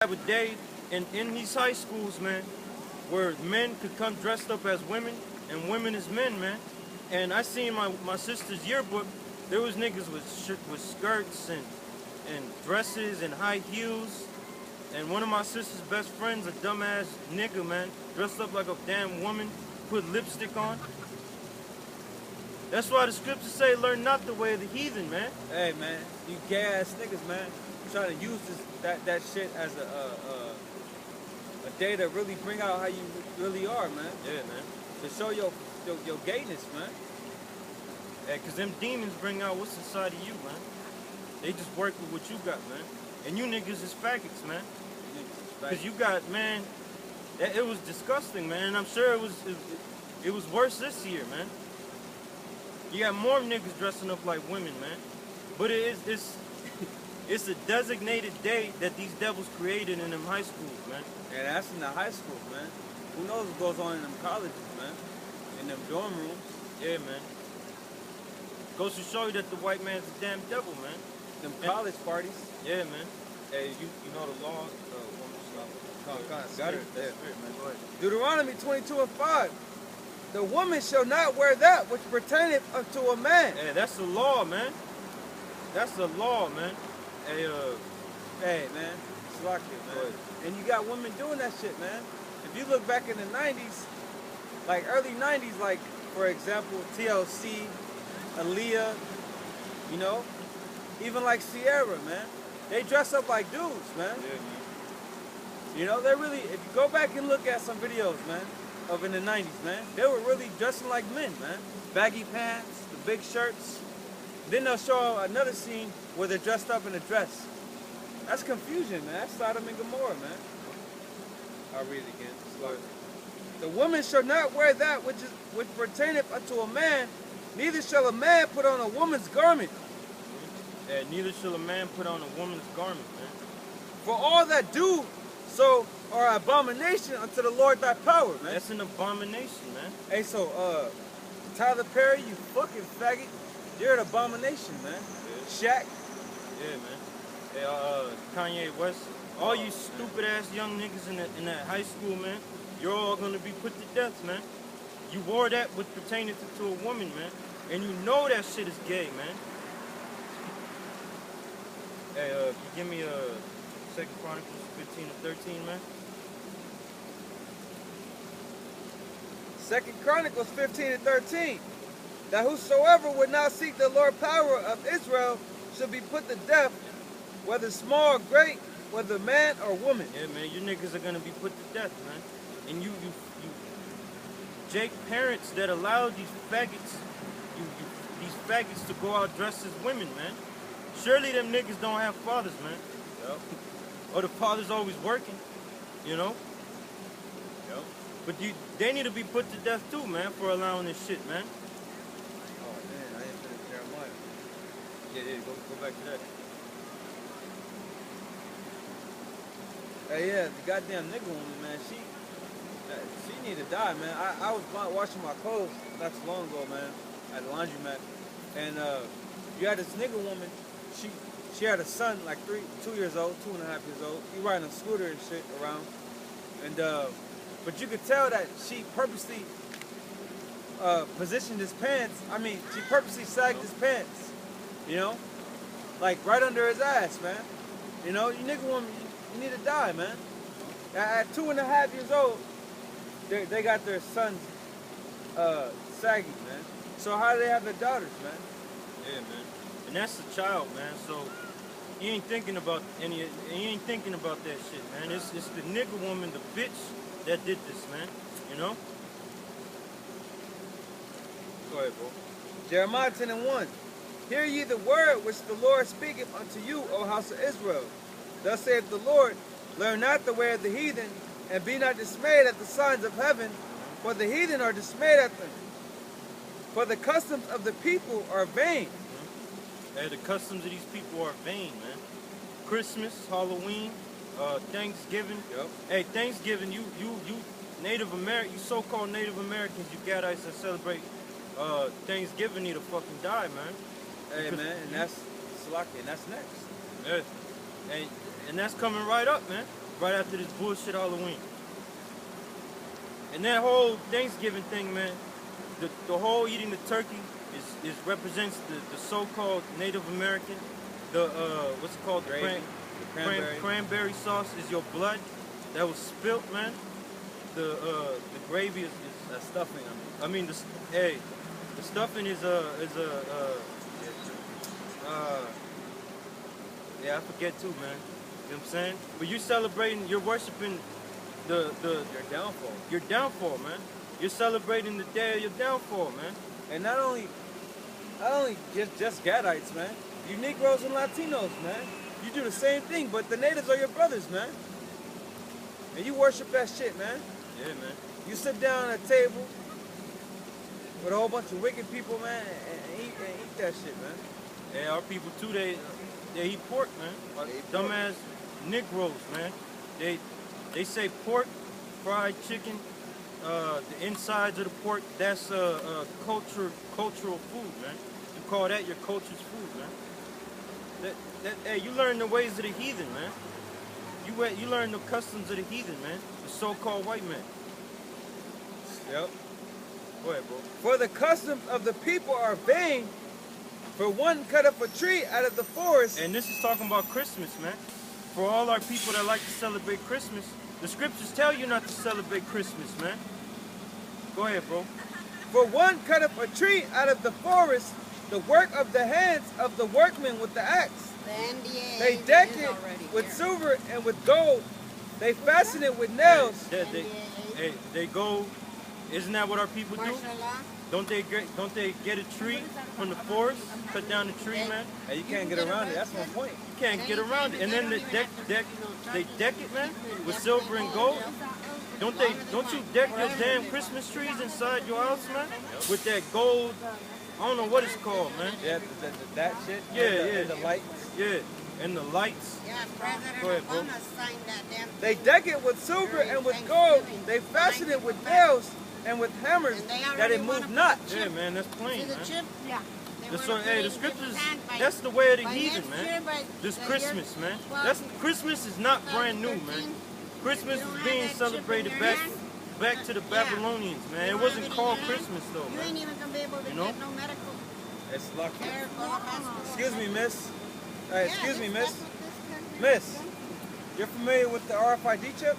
have a day in these high schools, man, where men could come dressed up as women and women as men, man. And I seen my sister's yearbook. There was niggas with skirts and dresses and high heels. And one of my sister's best friends, a dumbass nigga, man, dressed up like a damn woman, put lipstick on. That's why the scriptures say, learn not the way of the heathen, man. Hey, man, you gay ass niggas, man, trying to use that shit as a day to really bring out how you really are, man. Yeah, man. To show your gayness, man. Yeah, cause them demons bring out what's inside of you, man. They just work with what you got, man. And you niggas is faggots, man. Cause you got, man, it was disgusting, man. And I'm sure it was worse this year, man. You got more niggas dressing up like women, man. But it's a designated day that these devils created in them high schools, man. And that's in the high school, man. Who knows what goes on in them colleges, man? In them dorm rooms. Yeah, man. Goes to show you that the white man's a damn devil, man. Them college parties. Yeah, man. Hey, you know the law? Got it? Yeah, man. Go ahead. Deuteronomy 22:5. The woman shall not wear that which pertaineth unto a man. Hey, that's the law, man. That's the law, man. Hey, Hey, man. Slocky, man. And you got women doing that shit, man. If you look back in the 90s, like early 90s, like, for example, TLC, Aaliyah, you know, even like Sierra, man. They dress up like dudes, man. yeah, man. You know, they really, if you go back and look at some videos, man, of in the 90s, man, they were really dressing like men, man. Baggy pants, the big shirts. Then they'll show another scene where they're dressed up in a dress. That's confusion, man. That's Sodom and Gomorrah, man. I'll read it again. Slow. The woman shall not wear that which pertaineth unto a man, neither shall a man put on a woman's garment. Yeah, neither shall a man put on a woman's garment, man. For all that do so are abomination unto the Lord thy power, man. That's an abomination, man. Hey, so, Tyler Perry, you fucking faggot, you're an abomination, man. Shaq. Yeah, man. Hey, Kanye West, all you stupid ass young niggas in that high school, man, you're all gonna be put to death, man. You wore that which pertained to a woman, man, and you know that shit is gay, man. Hey, can you give me 2 Chronicles 15 and 13, man? 2 Chronicles 15 and 13. That whosoever would not seek the Lord power of Israel should be put to death, whether small or great, whether man or woman. Yeah, man, you niggas are gonna be put to death, man. And you Jake parents that allow these faggots, these faggots to go out dressed as women, man. Surely them niggas don't have fathers, man. Yep. Or the father's always working, you know? Yep. But they need to be put to death too, man, for allowing this shit, man. Oh, man, I didn't finish Jeremiah. Yeah, go back to that. Hey, yeah, the goddamn nigga woman, man, she need to die, man. I was washing my clothes not too long ago, man, at the laundromat, and you had this nigga woman. She had a son, like 2 years old, 2.5 years old. He riding a scooter and shit around, and but you could tell that she purposely positioned his pants. I mean, she purposely sagged his pants, you know, like right under his ass, man. You know, you nigga woman, you need to die, man. At 2.5 years old, they got their sons saggy, man. So how do they have their daughters, man? Yeah, man. And that's the child, man. So he ain't thinking about that shit, man. It's the nigga woman, the bitch that did this, man. You know? Go ahead, bro. Jeremiah 10 and 1. Hear ye the word which the Lord speaketh unto you, O house of Israel. Thus saith the Lord, learn not the way of the heathen, and be not dismayed at the signs of heaven, for the heathen are dismayed at them. For the customs of the people are vain. Hey, the customs of these people are vain, man. Christmas, Halloween, Thanksgiving. Yep. Hey, Thanksgiving, you Native American, you so-called Native Americans, you Gadites that celebrate Thanksgiving need to fucking die, man. Hey, Because man, and that's Slocky, and that's next. Yeah. And that's coming right up, man. right after this bullshit Halloween. And that whole Thanksgiving thing, man, the whole eating the turkey is represents the so-called Native American. The what's it called? Gravy, the cranberry. Cranberry sauce is your blood that was spilt, man. The gravy is That stuffing, I mean the stuffing is yeah, I forget too, man. You know what I'm saying? But you're celebrating, you're worshiping your downfall. Your downfall, man. You're celebrating the day of your downfall, man. And not only just Gadites, man. You Negroes and Latinos, man. You do the same thing, but the natives are your brothers, man. And you worship that shit, man. Yeah, man. You sit down at a table with a whole bunch of wicked people, man, and eat that shit, man. Yeah, our people too, they eat pork, man. Dumbass Negroes, man. They say pork, fried chicken, the insides of the pork, that's cultural food, man. You call that your culture's food, man. Hey, you learn the ways of the heathen, man. You learn the customs of the heathen, man. The so-called white man. Yep. Go ahead, bro. For the customs of the people are vain. For one cut up a tree out of the forest. And this is talking about Christmas, man. For all our people that like to celebrate Christmas, the scriptures tell you not to celebrate Christmas, man. Go ahead, bro. For one cut up a tree out of the forest, the work of the hands of the workmen with the axe. They deck it with silver and with gold. They fasten it with nails. They go. Isn't that what our people do? Don't they get a tree from the forest, cut down the tree, man? And you can't get around it. That's my point. You can't get around it. And then they deck it, man, with silver and gold. Don't you deck your damn Christmas trees inside your house, man? With that gold, I don't know what it's called, man. Yeah, that shit. Yeah. The lights. Yeah, and the lights. Yeah, President Go ahead, bro. Obama signed that damn thing. They deck it with silver and with gold. They fasten it with nails and with hammers that it move not. Yeah, man, that's plain, See the man. chip? Yeah. The scriptures, that's the way of the heathen, man. This Christmas, man. Christmas is not brand new, man. Christmas is being celebrated back to the Babylonians, man. It wasn't called Christmas though, You ain't man. even gonna be able to You know? get no medical It's lucky. care for the hospital. Excuse me, miss. Yeah, Excuse me, that's miss. what this country Miss. is. You're familiar with the RFID chip?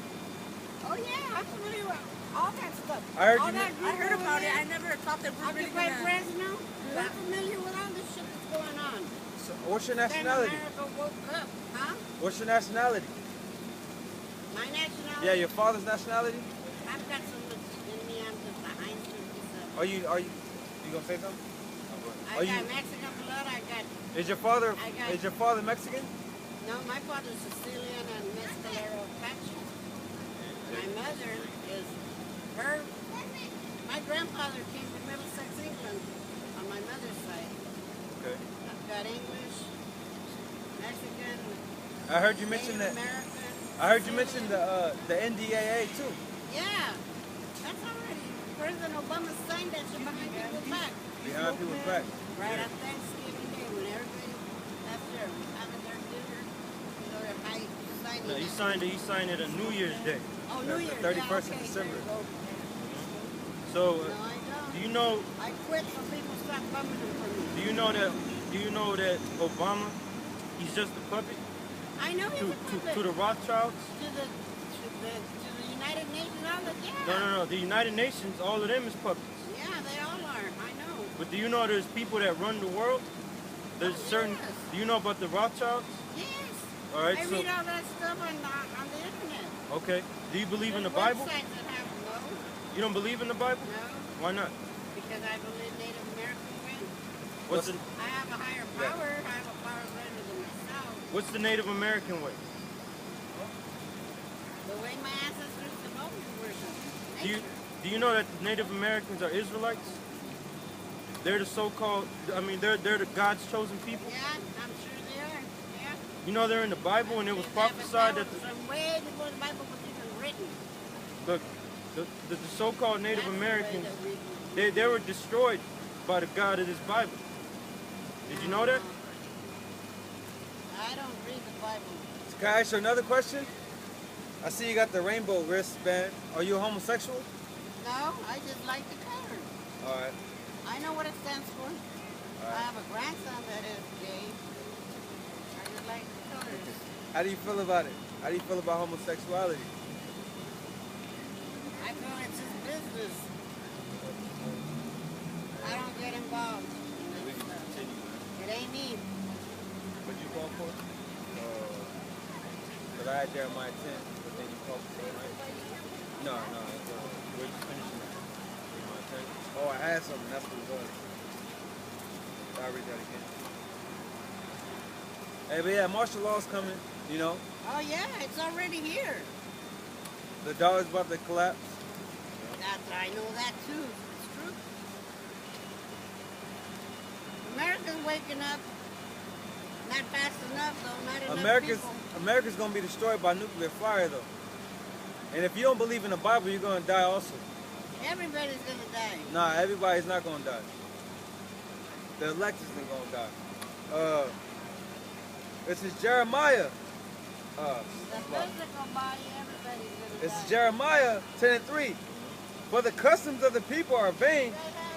Oh yeah, I'm familiar with all that stuff. I heard all you that meant- I heard about it. I never thought that we really Occupy gonna... Fresno. I'm familiar with all this shit that's going on. So what's your Then nationality? America woke up, huh? What's your nationality? My nationality. Yeah, your father's nationality? I've got so much in me. I'm just a Heinz 57. Are you gonna say something? I Are got you- Mexican blood. I got Is your father I got- Mexican? no. My father's Sicilian and Mescalero Apache. My mother is her. My grandfather came from Middlesex, England, on my mother's side. Okay. I've got English, Mexican, I heard you mention Native that. American. I heard you mention the NDAA too. Yeah, that's already. President Obama signed that shit behind people's back. Behind people's back. Right on Thanksgiving Day when everybody after having their dinner, you know, they're signing. No, that. he signed it on New Year's Day. Oh, the New Year's. 31st of yeah, okay, December. there you go. So, No, I don't. do you know? I quit so people stop coming for me. Do you know that Obama, he's just a puppet I know he's a puppet. to the Rothschilds? To the United Nations, all that, yeah. No. The United Nations, all of them is puppets. Yeah, they all are. I know. But do you know there's people that run the world? There's certain. yes. Do you know about the Rothschilds? Yes. All right. I So read all that stuff on the internet. okay. Do you believe in the There's Bible? websites that have no, You don't believe in the Bible? no, Why not? because I believe Native Americans win. What's the I have a higher power. I have a power greater than myself. What's the Native American way? The way my ancestors supposed to worship. Do you know that the Native Americans are Israelites? They're the so-called. I mean, they're the God's chosen people. Yeah, I'm sure they are. Yeah. You know they're in the Bible, and it was But prophesied that was from way before the Bible was even written. look, the so-called Native That's the way Americans, that we- they were destroyed by the God of this Bible. Did you know that? I don't read the Bible. Can I ask you another question? I see you got the rainbow wristband. Are you a homosexual? No, I just like the color. All right. I know what it stands for. All I right. have a grandson that is gay. I just like the colors. How do you feel about it? How do you feel about homosexuality? I feel it's his business. I don't get involved. We can continue, man. It ain't me. What you call for? Because I had Jeremiah 10, but then you called for it, right? No. Where you finishing at? Jeremiah 10? Oh, I had something. That's what it was. I'll read that again. Hey, but yeah, martial law's coming, you know. Oh yeah, it's already here. The dollar's about to collapse. I know that too. It's true. America's waking up. Not fast enough though. Not enough people. America's gonna be destroyed by nuclear fire though. And if you don't believe in the Bible, you're gonna die also. Everybody's gonna die. Nah, everybody's not gonna die. The elect isn't gonna die. This is Jeremiah. The physical body, everybody's gonna This die. is Jeremiah 10:3. For the customs of the people are vain.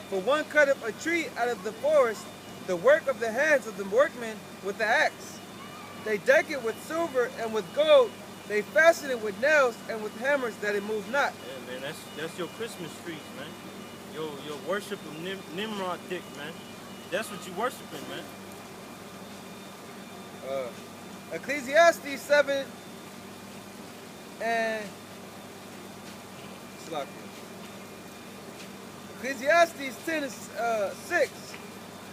For one cut up a tree out of the forest, the work of the hands of the workmen with the axe. They deck it with silver and with gold. They fasten it with nails and with hammers that it move not. Yeah, man, that's your Christmas trees, man. Your worship of Nimrod dick, man. That's what you worshiping, man. Ecclesiastes 7 and Ecclesiastes 10 is 6.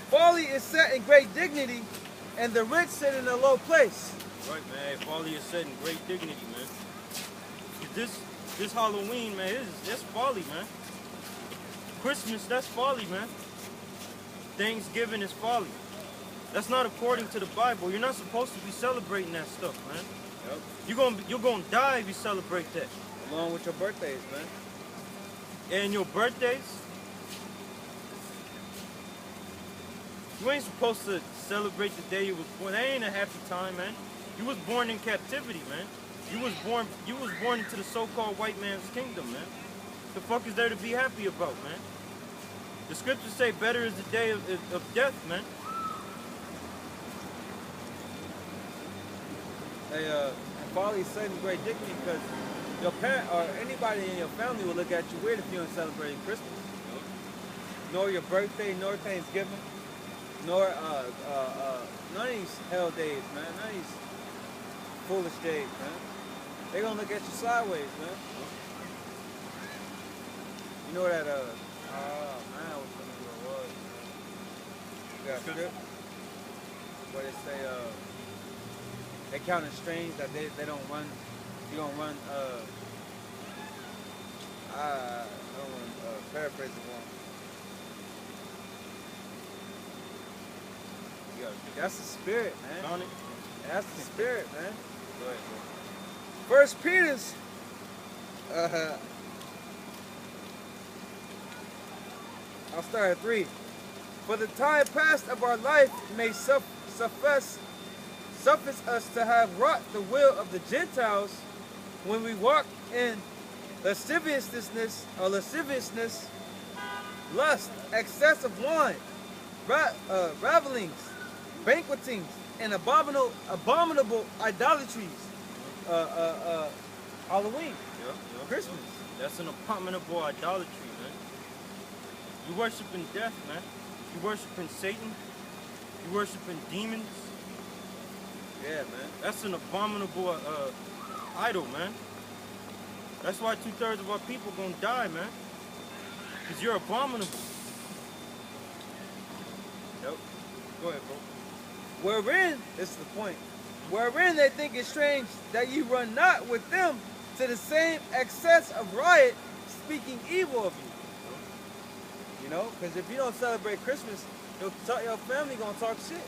Folly is set in great dignity, and the rich sit in a low place. Right, man. Folly is set in great dignity, man. This Halloween, man, that's folly, man. Christmas, that's folly, man. Thanksgiving is folly. That's not according to the Bible. You're not supposed to be celebrating that stuff, man. Yep. You're gonna die if you celebrate that. Along with your birthdays, man. And your birthdays, you ain't supposed to celebrate the day you was born. That ain't a happy time, man. You was born in captivity, man. You was born into the so-called white man's kingdom, man. The fuck is there to be happy about, man? The scriptures say better is the day of death, man. Hey, folly is set in great dignity because your parent or anybody in your family will look at you weird if you don't celebrate Christmas. Nor your birthday, nor Thanksgiving, nor none of these hell days, man. None of these foolish days, man. They gonna look at you sideways, man. You know that man, I was gonna do it was. You got a script where they say they count it strange that they don't run. You don't run. I don't want to paraphrase it wrong. That's the spirit, man. Found it? That's the spirit, man. Go ahead, bro. First Peter's. I'll start at 3. For the time past of our life may suffice us to have wrought the will of the Gentiles when we walk in lasciviousness, lust, excess of wine, ravelings, banquetings, and abominable idolatries. Halloween, Yep. Christmas. That's an abominable idolatry, man. You worshiping death, man. You worshiping Satan. You worshiping demons. Yeah, man. That's an abominable idol, man. That's why 2/3 of our people gonna die, man. Cause you're abominable. Yep. Go ahead, bro. Wherein, this is the point, wherein they think it strange that you run not with them to the same excess of riot, speaking evil of you. You know, because if you don't celebrate Christmas, your family gonna talk shit.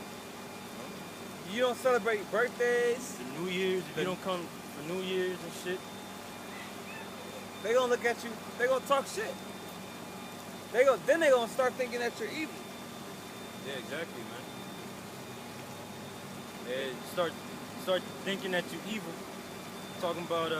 You don't celebrate birthdays, The New Year's, if you don't come for New Year's and shit. they gonna look at you, they gonna talk shit. Then they gonna start thinking that you're evil. Yeah, exactly, man. Yeah, start thinking that you're evil. Talking about